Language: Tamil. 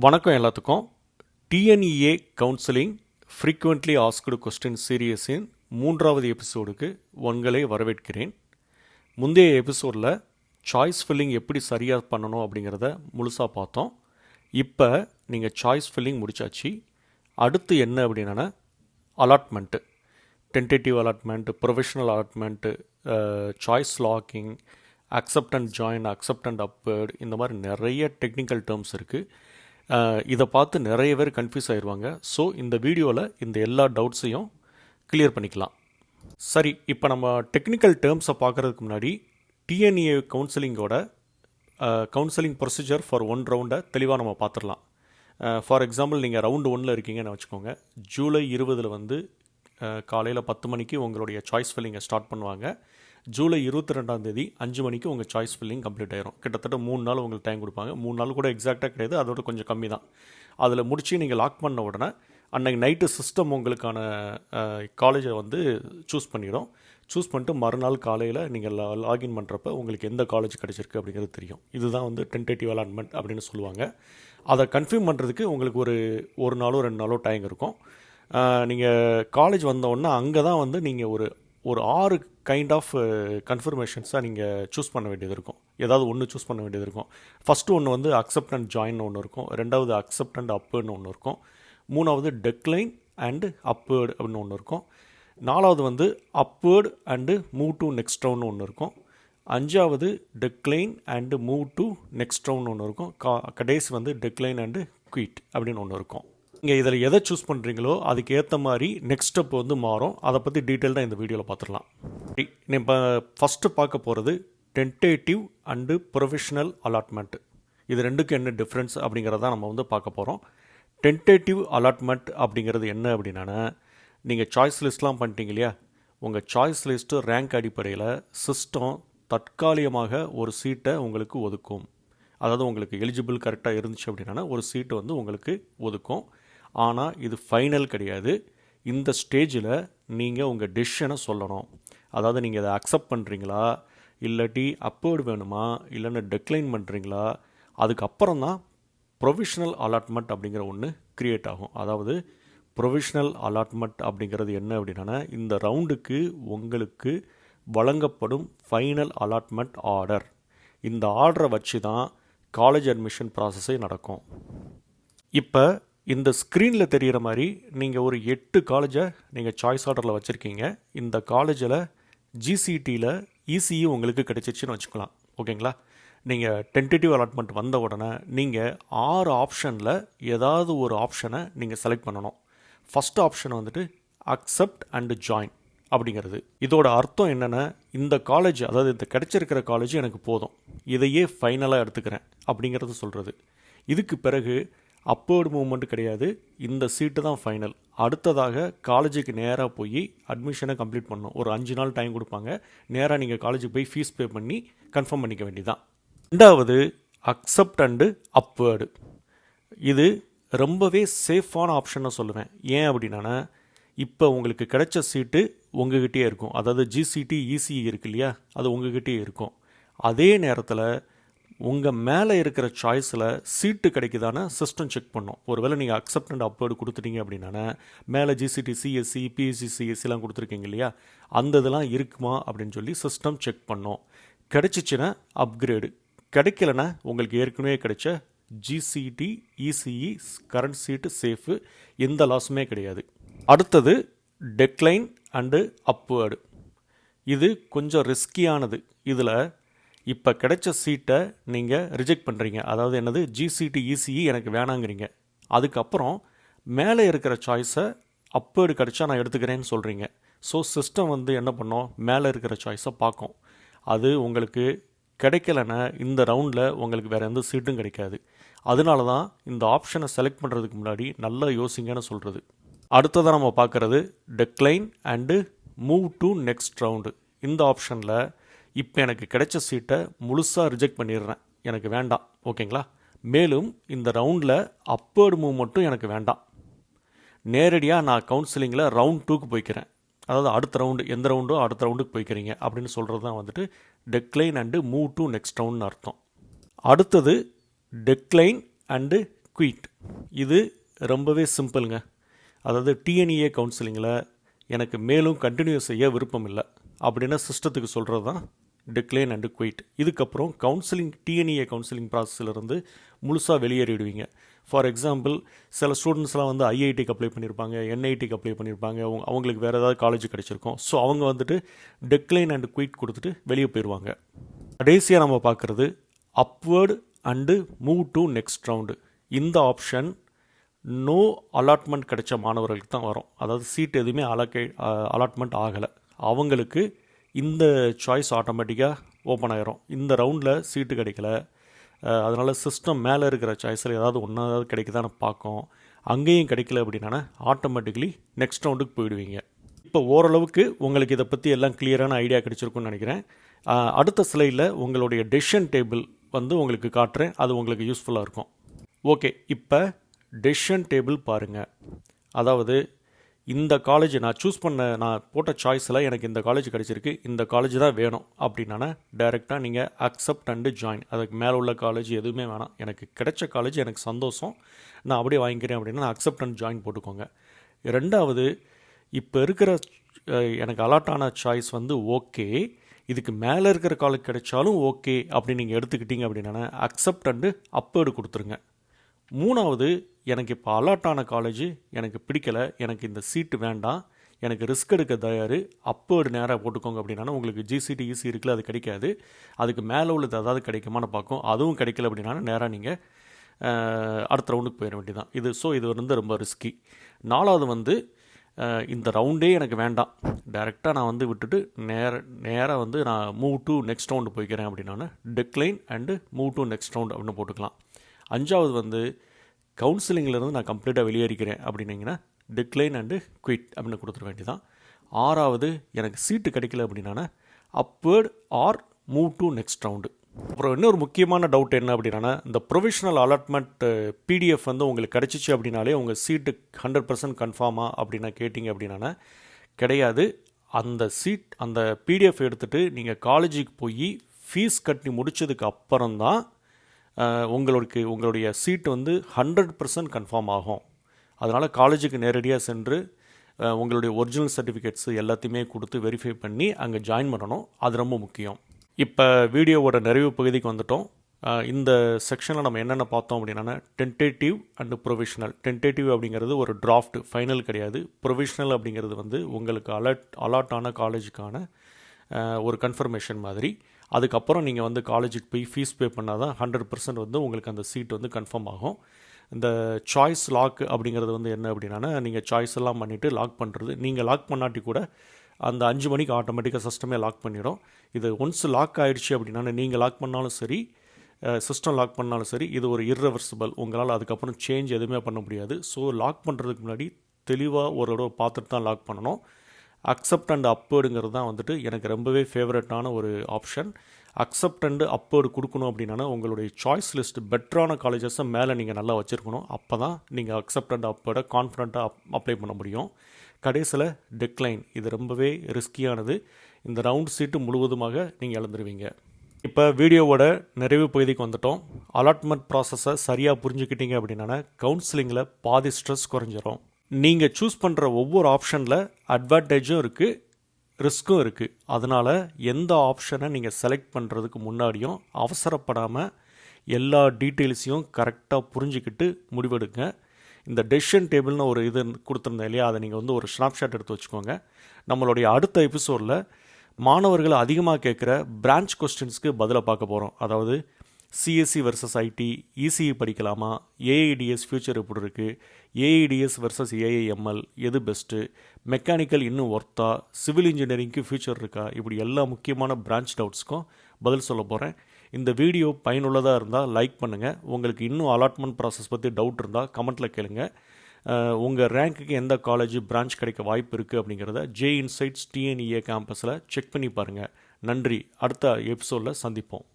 வணக்கம் எல்லாத்துக்கும். TNEA counselling frequently asked question சீரியஸின் 3வது எபிசோடுக்கு உங்களை வரவேற்கிறேன். முந்தைய எபிசோடில் சாய்ஸ் ஃபில்லிங் எப்படி சரியாக பண்ணணும் அப்படிங்கிறத முழுசாக பார்த்தோம். இப்போ நீங்கள் சாய்ஸ் ஃபில்லிங் முடிச்சாச்சு. அடுத்து என்ன அப்படின்னா allotment, tentative allotment, professional allotment, choice locking, accept and join, accept and upward, இந்த மாதிரி நிறைய டெக்னிக்கல் டேர்ம்ஸ் இருக்குது. இதை பார்த்து நிறைய பேர் கன்ஃபியூஸ் ஆயிடுவாங்க. ஸோ இந்த வீடியோவில் இந்த எல்லா டவுட்ஸையும் கிளியர் பண்ணிக்கலாம். சரி, இப்போ நம்ம டெக்னிக்கல் டேர்ம்ஸை பார்க்குறதுக்கு முன்னாடி டிஎன்இஏ கவுன்சிலிங்கோட கவுன்சிலிங் ப்ரொசீஜர் ஃபார் 1 ரவுண்டை தெளிவாக நம்ம பார்த்துடலாம். ஃபார் எக்ஸாம்பிள், நீங்கள் ரவுண்டு 1ல் இருக்கீங்கன்னு வச்சுக்கோங்க. ஜூலை 20 காலையில் 10 மணிக்கு உங்களுடைய சாய்ஸ் ஃபில்லிங்கை ஸ்டார்ட் பண்ணுவாங்க. ஜூலை 22 5 மணிக்கு உங்கள் சாய்ஸ் ஃபில்லிங் கம்ப்ளீட் ஆயிரும். கிட்டத்தட்ட 3 நாள் உங்களுக்கு டைம் கொடுப்பாங்க. 3 நாள் கூட எக்ஸாக்டாக கிடையாது, அதோட கொஞ்சம் கம்மி தான். அதில் முடித்து நீங்கள் லாக் பண்ண உடனே அன்றைக்கி நைட்டு சிஸ்டம் உங்களுக்கான காலேஜை சூஸ் பண்ணிடும். சூஸ் பண்ணிட்டு மறுநாள் காலையில் நீங்கள் லாகின் பண்ணுறப்ப உங்களுக்கு எந்த காலேஜ் கிடச்சிருக்கு அப்படிங்கிறது தெரியும். இதுதான் டென்டேட்டிவ் அலாட்மெண்ட் அப்படின்னு சொல்லுவாங்க. அதை கன்ஃபார்ம் பண்ணுறதுக்கு உங்களுக்கு ஒரு நாளோ 2 நாளோ டைம் இருக்கும். நீங்கள் காலேஜ் வந்தோடனே அங்கே தான் நீங்கள் ஒரு 6 கைண்ட் ஆஃப் கன்ஃபர்மேஷன்ஸாக நீங்கள் சூஸ் பண்ண வேண்டியது இருக்கும். ஏதாவது ஒன்று சூஸ் பண்ண வேண்டியது இருக்கும். ஃபஸ்ட்டு ஒன்று அக்செப்ட் அண்ட் ஜாயின் ஒன்று இருக்கும். 2வது அக்செப்ட் அண்ட் அப்வேர்டுன்னு ஒன்று இருக்கும். 3வது டெக்ளைன் அண்டு அப்வேர்டு அப்படின்னு ஒன்று இருக்கும். 4வது upward and move to next round ஒன்று இருக்கும். 5வது decline and move to next round ஒன்று இருக்கும். கடைசி டெக்ளைன் அண்டு குயிட் அப்படின்னு ஒன்று இருக்கும். நீங்கள் இதில் எதை சூஸ் பண்ணுறீங்களோ அதுக்கு ஏற்ற மாதிரி நெக்ஸ்ட் ஸ்டெப் மாறும். அதை பற்றி டீட்டெயில்டாக இந்த வீடியோவில் பார்த்துடலாம். இப்போ ஃபஸ்ட்டு பார்க்க போகிறது டென்டேட்டிவ் அண்டு ப்ரொஃபஷனல் அலாட்மெண்ட். இது ரெண்டுக்கும் என்ன டிஃப்ரென்ஸ் அப்படிங்கிறத நம்ம பார்க்க போகிறோம். டென்டேட்டிவ் அலாட்மெண்ட் அப்படிங்கிறது என்ன அப்படின்னா, நீங்கள் சாய்ஸ் லிஸ்ட்லாம் பண்ணிட்டீங்க இல்லையா, உங்கள் சாய்ஸ் லிஸ்ட்டு ரேங்க் அடிப்படையில் சிஸ்டம் தற்காலிகமாக ஒரு சீட்டை உங்களுக்கு ஒதுக்கும். அதாவது உங்களுக்கு எலிஜிபிள் கரெக்டாக இருந்துச்சு அப்படின்னா ஒரு சீட்டு உங்களுக்கு ஒதுக்கும். ஆனால் இது ஃபைனல் கிடையாது. இந்த ஸ்டேஜில் நீங்கள் உங்கள் டெசிஷனை சொல்லணும். அதாவது நீங்கள் இதை அக்செப்ட் பண்ணுறீங்களா, இல்லாட்டி அப்போர்டு வேணுமா, இல்லைன்னா டெக்ளைன் பண்ணுறீங்களா, அதுக்கப்புறம் தான் ப்ரொவிஷனல் அலாட்மெண்ட் அப்படிங்கிற ஒன்று க்ரியேட் ஆகும். அதாவது ப்ரொவிஷனல் அலாட்மெண்ட் அப்படிங்கிறது என்ன அப்படின்னா, இந்த ரவுண்டுக்கு உங்களுக்கு வழங்கப்படும் ஃபைனல் அலாட்மெண்ட் ஆர்டர். இந்த ஆர்டரை வச்சு தான் காலேஜ் அட்மிஷன் ப்ராசஸே நடக்கும். இப்போ இந்த ஸ்க்ரீனில் தெரிகிற மாதிரி நீங்கள் ஒரு 8 காலேஜை நீங்கள் சாய்ஸ் ஆர்டரில் வச்சுருக்கீங்க. இந்த காலேஜில் ஜிசிடியில் இசிஇ உங்களுக்கு கிடைச்சிருச்சுன்னு வச்சுக்கலாம். ஓகேங்களா? நீங்கள் டென்டேட்டிவ் அலாட்மெண்ட் வந்த உடனே நீங்கள் 6 ஆப்ஷனில் ஏதாவது ஒரு ஆப்ஷனை நீங்கள் செலக்ட் பண்ணணும். First option accept and join அப்படிங்கிறது. இதோட அர்த்தம் என்னென்னா, இந்த காலேஜ், அதாவது இந்த கிடைச்சிருக்கிற காலேஜ் எனக்கு போதும், இதையே ஃபைனலாக எடுத்துக்கிறேன் அப்படிங்கிறது சொல்கிறது. இதுக்கு பிறகு அப்போர்டு மூவ்மெண்ட் கிடையாது, இந்த சீட்டு தான் ஃபைனல். அடுத்ததாக காலேஜுக்கு நேராக போய் அட்மிஷனை கம்ப்ளீட் பண்ணணும். ஒரு 5 நாள் டைம் கொடுப்பாங்க. நேராக நீங்கள் காலேஜுக்கு போய் ஃபீஸ் பே பண்ணி கன்ஃபார்ம் பண்ணிக்க வேண்டியதான். 2வது அக்செப்ட் அண்டு அப்வேர்டு. இது ரொம்பவே சேஃபான ஆப்ஷன்னு சொல்லுவேன். ஏன் அப்படின்னா, இப்போ உங்களுக்கு கிடைச்ச சீட்டு உங்ககிட்டே இருக்கும். அதாவது ஜிசிடி இசிஇ இருக்கு இல்லையா, அது உங்ககிட்டே இருக்கும். அதே நேரத்தில் உங்கள் மேலே இருக்கிற சாய்ஸில் சீட்டு கிடைக்குதான சிஸ்டம் செக் பண்ணும். ஒருவேளை நீங்கள் அக்செப்ட் அண்ட் அப்வேர்டு கொடுத்துட்டீங்க அப்படின்னா, மேலே ஜிசிடி சிஎஸ்சி பிஎஸ்சி சிஎஸ்சிலாம் கொடுத்துருக்கீங்க இல்லையா, அந்த இதெல்லாம் இருக்குமா அப்படின்னு சொல்லி சிஸ்டம் செக் பண்ணும். கிடைச்சிச்சின்னா அப்கிரேடு, கிடைக்கலன்னா உங்களுக்கு ஏற்கனவே கிடைச்ச ஜிசிடி இசிஇ கரண்ட் சீட்டு சேஃபு, எந்த லாஸுமே கிடையாது. அடுத்தது டெக்ளைன் அண்டு அப்வேர்டு. இது கொஞ்சம் ரிஸ்கியானது. இதில் இப்போ கிடைச்ச சீட்டை நீங்கள் ரிஜெக்ட் பண்ணுறீங்க. அதாவது என்னது, ஜிசிடி இசிஇ எனக்கு வேணாங்கிறீங்க. அதுக்கப்புறம் மேலே இருக்கிற சாய்ஸை அப்பவேர்டு கிடைச்சா நான் எடுத்துக்கிறேன்னு சொல்கிறீங்க. ஸோ சிஸ்டம் என்ன பண்ணோம், மேலே இருக்கிற சாய்ஸை பார்க்கும். அது உங்களுக்கு கிடைக்கலன்னா இந்த ரவுண்டில் உங்களுக்கு வேறு எந்த சீட்டும் கிடைக்காது. அதனால தான் இந்த ஆப்ஷனை செலக்ட் பண்ணுறதுக்கு முன்னாடி நல்லா யோசிங்கன்னு சொல்கிறது. அடுத்ததாக நம்ம பார்க்குறது decline and move to next round. இந்த ஆப்ஷனில் இப்போ எனக்கு கிடைச்ச சீட்டை முழுசாக ரிஜெக்ட் பண்ணிடுறேன், எனக்கு வேண்டாம். ஓகேங்களா? மேலும் இந்த ரவுண்டில் அப்பவேர்டு மூவ் மட்டும் எனக்கு வேண்டாம். நேரடியாக நான் கவுன்சிலிங்கில் ரவுண்ட் 2க்கு போய்க்கிறேன். அதாவது அடுத்த ரவுண்டு, எந்த ரவுண்டோ அடுத்த ரவுண்டுக்கு போய்க்கிறீங்க அப்படின்னு சொல்கிறது தான் decline and move to next ரவுண்ட்னு அர்த்தம். அடுத்தது டெக்ளைன் அண்டு குயிட். இது ரொம்பவே சிம்பிளுங்க. அதாவது டிஎன்இஏ கவுன்சிலிங்கில் எனக்கு மேலும் கண்டினியூ செய்ய விருப்பம் இல்லை அப்படின்னா சிஸ்டத்துக்கு சொல்கிறது தான் டிக்ளைன் அண்டு குயிட். இதுக்கப்புறம் கவுன்சிலிங் டிஎன்இஏ கவுன்சிலிங் ப்ராசஸிலிருந்து முழுசாக வெளியேறிடுவீங்க. ஃபார் எக்ஸாம்பிள், சில ஸ்டூடெண்ட்ஸ்லாம் வந்து ஐஐடிக்கு அப்ளை பண்ணியிருப்பாங்க, என்ஐடிக்கு அப்ளை பண்ணியிருப்பாங்க, அவங்களுக்கு வேறு ஏதாவது காலேஜ் கிடச்சிருக்கும். ஸோ அவங்க வந்துட்டு டிக்ளைன் அண்டு குயிட் கொடுத்துட்டு வெளியே போயிடுவாங்க. கடைசியாக நம்ம பார்க்குறது upward and move to next round. இந்த ஆப்ஷன் நோ அலாட்மெண்ட் கிடைச்ச மாணவர்களுக்கு தான் வரும். அதாவது சீட் எதுவுமே அலாட்மெண்ட் ஆகலை, அவங்களுக்கு இந்த சாய்ஸ் ஆட்டோமேட்டிக்காக ஓப்பன் ஆகிரும். இந்த ரவுண்டில் சீட்டு கிடைக்கல, அதனால் சிஸ்டம் மேலே இருக்கிற சாய்ஸில் ஏதாவது ஒன்றாவது கிடைக்குதான்னு பார்க்கும். அங்கேயும் கிடைக்கல அப்படின்னா ஆட்டோமேட்டிக்கலி நெக்ஸ்ட் ரவுண்டுக்கு போயிடுவீங்க. இப்போ ஓரளவுக்கு உங்களுக்கு இதை பற்றி எல்லாம் கிளியரான ஐடியா கிடைச்சிருக்குன்னு நினைக்கிறேன். அடுத்த ஸ்லைடில் உங்களுடைய டெசிஷன் டேபிள் வந்து உங்களுக்கு காட்டுறேன், அது உங்களுக்கு யூஸ்ஃபுல்லாக இருக்கும். ஓகே, இப்போ டெசிஷன் டேபிள் பாருங்கள். அதாவது இந்த காலேஜ் நான் போட்ட சாய்ஸில் எனக்கு இந்த காலேஜ் கிடச்சிருக்கு, இந்த காலேஜ் தான் வேணும் அப்படின்னா டைரெக்டாக நீங்கள் அக்செப்ட் அண்டு ஜாயின். அதுக்கு மேலே உள்ள காலேஜ் எதுவுமே வேணாம், எனக்கு கிடைச்ச காலேஜ் எனக்கு சந்தோஷம், நான் அப்படியே வாங்கிக்கிறேன் அப்படின்னா அக்செப்ட் அண்ட் ஜாயின் போட்டுக்கோங்க. ரெண்டாவது, இப்போ இருக்கிற எனக்கு அலாட்டான சாய்ஸ் வந்து ஓகே, இதுக்கு மேலே இருக்கிற காலேஜ் கிடைச்சாலும் ஓகே அப்படின்னு நீங்கள் எடுத்துக்கிட்டீங்க அப்படின்னா அக்செப்ட் அண்டு அப்பேர்டு கொடுத்துருங்க. மூணாவது, எனக்கு இப்போ அலாட்டான காலேஜ் எனக்கு பிடிக்கலை, எனக்கு இந்த சீட்டு வேண்டாம், எனக்கு ரிஸ்க் எடுக்க தயார், அப்பேர்டு நேராக போட்டுக்கோங்க அப்படின்னா உங்களுக்கு ஜிசிடி ஈசி இருக்குல்ல, அது கிடைக்காது. அதுக்கு மேலே உள்ளது அதாவது கிடைக்குமான்னு பார்க்கும், அதுவும் கிடைக்கல அப்படின்னா நேராக நீங்கள் அடுத்த ரவுண்டுக்கு போயிட வேண்டியதான். இது வந்து ரொம்ப ரிஸ்கி. நாலாவது வந்து இந்த ரவுண்டே எனக்கு வேண்டாம், டைரெக்டாக நான் வந்து விட்டுட்டு நேராக வந்து நான் மூவ் டு நெக்ஸ்ட் ரவுண்டு போய்க்கிறேன் அப்படின்னா decline and move to next round அப்படின்னு போட்டுக்கலாம். அஞ்சாவது வந்து கவுன்சிலிங்கிலேருந்து நான் கம்ப்ளீட்டாக வெளியேறிக்கிறேன் அப்படின்னீங்கன்னா டிக்ளைன் அண்டு குயிட் அப்படின்னு கொடுத்துட வேண்டியதான். ஆறாவது, எனக்கு சீட்டு கிடைக்கல அப்படின்னா upward or move to next round. அப்புறம் இன்னொரு முக்கியமான டவுட் என்ன அப்படின்னா, இந்த ப்ரொவிஷனல் அலாட்மெண்ட் பிடிஎஃப் வந்து உங்களுக்கு கிடச்சிச்சு அப்படின்னாலே உங்கள் சீட்டு 100% கன்ஃபார்மா அப்படின்னா கேட்டிங்க அப்படின்னா கிடையாது. அந்த பிடிஎஃப் எடுத்துகிட்டு நீங்கள் காலேஜுக்கு போய் ஃபீஸ் கட்டி முடித்ததுக்கு அப்புறம்தான் உங்களுடைய சீட்டு வந்து 100% கன்ஃபார்ம் ஆகும். அதனால் காலேஜுக்கு நேரடியாக சென்று உங்களுடைய ஒரிஜினல் சர்டிஃபிகேட்ஸு எல்லாத்தையுமே கொடுத்து வெரிஃபை பண்ணி அங்கே ஜாயின் பண்ணணும். அது ரொம்ப முக்கியம். இப்போ வீடியோவோட நிறைவு பகுதிக்கு வந்துட்டோம். இந்த செக்ஷனில் நம்ம என்னென்ன பார்த்தோம் அப்படின்னா டென்டேட்டிவ் அண்டு ப்ரொவிஷனல். டென்டேட்டிவ் அப்படிங்கிறது ஒரு டிராஃப்ட், ஃபைனல் கிடையாது. ப்ரொவிஷனல் அப்படிங்கிறது வந்து உங்களுக்கு அலாட்டான காலேஜுக்கான ஒரு கன்ஃபர்மேஷன் மாதிரி. அதுக்கப்புறம் நீங்கள் வந்து காலேஜுக்கு போய் ஃபீஸ் பே பண்ணால் தான் 100% வந்து உங்களுக்கு அந்த சீட் வந்து கன்ஃபார்ம் ஆகும். இந்த சாய்ஸ் லாக் அப்படிங்கிறது வந்து என்ன அப்படின்னா, நீங்கள் சாய்ஸ் எல்லாம் பண்ணிவிட்டு லாக் பண்ணுறது. நீங்கள் லாக் பண்ணாட்டி கூட அந்த 5 மணிக்கு ஆட்டோமேட்டிக்காக சிஸ்டமே லாக் பண்ணிடும். இது ஒன்ஸ் லாக் ஆகிடுச்சு அப்படின்னா நீங்கள் லாக் பண்ணாலும் சரி, சிஸ்டம் லாக் பண்ணாலும் சரி, இது ஒரு இர்ரெவர்சிபிள். உங்களால் அதுக்கப்புறம் சேஞ்ச் எதுவுமே பண்ண முடியாது. ஸோ லாக் பண்ணுறதுக்கு முன்னாடி தெளிவாக ஒரு தடவை பார்த்துட்டு தான் லாக் பண்ணணும். அக்செப்ட் அண்ட் அப்பேர்டுங்கிறது தான் வந்துட்டு எனக்கு ரொம்பவே ஃபேவரட்டான ஒரு ஆப்ஷன். அக்செப்ட் அண்டு அப்பேர்டு கொடுக்கணும் அப்படின்னா உங்களுடைய சாய்ஸ் லிஸ்ட் பெட்டரான காலேஜஸை மேலே நீங்கள் நல்லா வச்சுருக்கணும். அப்போ தான் நீங்கள் அக்செப்ட் அண்ட் அப்பேர்டை கான்ஃபிடண்ட்டாக அப்ளை பண்ண முடியும். கடைசியில் டிக்ளைன், இது ரொம்பவே ரிஸ்கியானது. இந்த ரவுண்ட் சீட்டு முழுவதுமாக நீங்கள் இழந்துருவீங்க. இப்போ வீடியோவோட நிறைவு பகுதிக்கு வந்துட்டோம். அலாட்மெண்ட் ப்ராசஸை சரியாக புரிஞ்சுக்கிட்டீங்க அப்படின்னா கவுன்சிலிங்கில் பாதி ஸ்ட்ரெஸ் குறைஞ்சிரும். நீங்கள் சூஸ் பண்ணுற ஒவ்வொரு ஆப்ஷனில் அட்வான்டேஜும் இருக்குது, ரிஸ்க்கும் இருக்குது. அதனால் எந்த ஆப்ஷனை நீங்கள் செலக்ட் பண்ணுறதுக்கு முன்னாடியும் அவசரப்படாமல் எல்லா டீட்டெயில்ஸையும் கரெக்டாக புரிஞ்சுக்கிட்டு முடிவெடுங்க. இந்த டெசிஷன் டேபிள்னு ஒரு இது கொடுத்துருந்தேன் இல்லையா, அதை நீங்கள் வந்து ஒரு ஸ்னாப்ஷாட் எடுத்து வச்சுக்கோங்க. நம்மளுடைய அடுத்த எபிசோடில் மாணவர்கள் அதிகமாக கேட்குற பிரான்ச் கொஸ்டின்ஸ்க்கு பதிலாக பார்க்க போகிறோம். அதாவது சிஎஸ்சி வர்சஸ் ஐடி, இசிஇ படிக்கலாமா, ஏஐடிஎஸ் ஃபியூச்சர் எப்படி இருக்குது, ஏஐடிஎஸ் வர்சஸ் ஏஐஎம்எல் எது பெஸ்ட்டு, மெக்கானிக்கல் இன்னும் ஒர்த்தா, சிவில் இன்ஜினியரிங்க்கு ஃபியூச்சர் இருக்கா, இப்படி எல்லா முக்கியமான பிரான்ச் டவுட்ஸ்க்கும் பதில் சொல்ல போகிறேன். இந்த வீடியோ பயனுள்ளதாக இருந்தால் லைக் பண்ணுங்கள். உங்களுக்கு இன்னும் அலாட்மெண்ட் ப்ராசஸ் பற்றி டவுட் இருந்தால் கமெண்ட்டில் கேளுங்க. உங்கள் ரேங்க்குக்கு எந்த காலேஜ் பிரான்ச் கிடைக்க வாய்ப்பு இருக்குது அப்படிங்கிறத ஜே இன்சைட்ஸ் டிஎன்இஏ கேம்பஸில் செக் பண்ணி பாருங்கள். நன்றி. அடுத்த எபிசோடில் சந்திப்போம்.